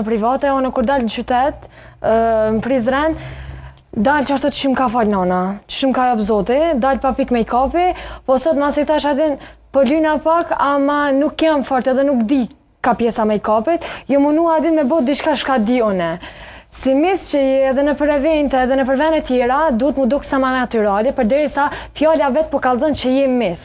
me private, unë kur dalë në qytet, në Prizren, dalë që ashtë të qim ka falë nana, që qim ka jabë zoti, dalë pa pik make-upi, po sot mas i thash atin, po lyna pak, ama nuk jam fort edhe nuk di ka pjesa make-upit, jo munu adin me bot diçka shka di une. Si mis që edhe në për evente, edhe në për vene tjera, duhet mu duk sa ma naturali, përderisa fjalla vetë po kallëzën që je mis.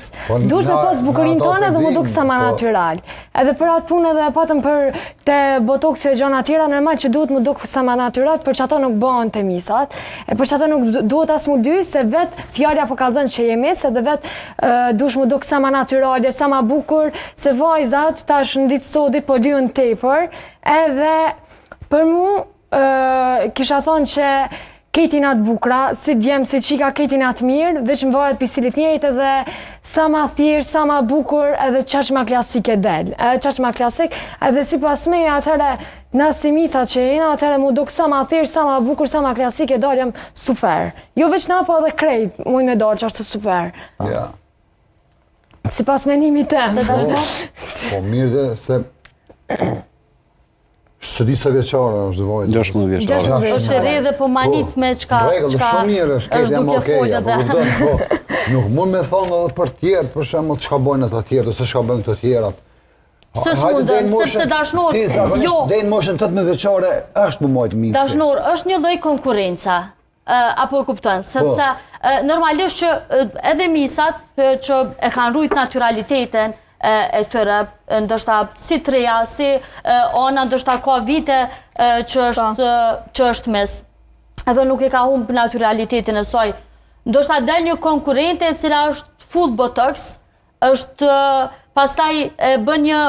Duhet me pos bukurin tonë edhe mu duk sa ma natural. Edhe për atë punë edhe patëm për te botoksi e gjona tjera, normal që duhet mu duk sa ma natural, për që ato nuk bëhen të misat, për që ato nuk duhet as mu dy, se vetë fjalla po kallëzën që je mis, edhe vetë dush mu duk sa ma naturali, sa ma bukur, se vajzat tash në ditë sodit po lyën tepër, edhe për mu, kisha thonë që kejtin atë bukra, si djemë, si qika kejtin atë mirë, dhe që më varet për stilit njerit edhe sa ma thirë, sa ma bukur, edhe qaq ma klasik e del. Qaq ma klasik, edhe si pas me, atëre na si misat që jena, atëre mu duk sa ma thirë, sa ma bukur, sa ma klasik e daljem super. Jo veç na, po edhe krejt, muj me dalë që ashtë super. Si pas menimi tem. Po mirë dhe se... Së di se vjeqare është dhe vajtë. 16 vjeqare. është e re dhe po manit me qka është duke folje dhe. Nuk mund me thonë edhe për tjertë, për shemë qka bojnë të tjertë, ose qka bojnë të tjerat. Së smundën, sepse dashnor, jo. Dejnë moshën 18 vjeqare është më majtë misi. Dashnor, është një lloj konkurenca, apo e kupton, sepse normalisht që edhe misat që e kanë rujt naturalitetin, e tëre, ndoshta si treja, si ona, ndoshta ka vite që është mes, edhe nuk e ka humbë naturalitetin e saj. Ndoshta del një konkurente e cila është full botox, është pastaj bën një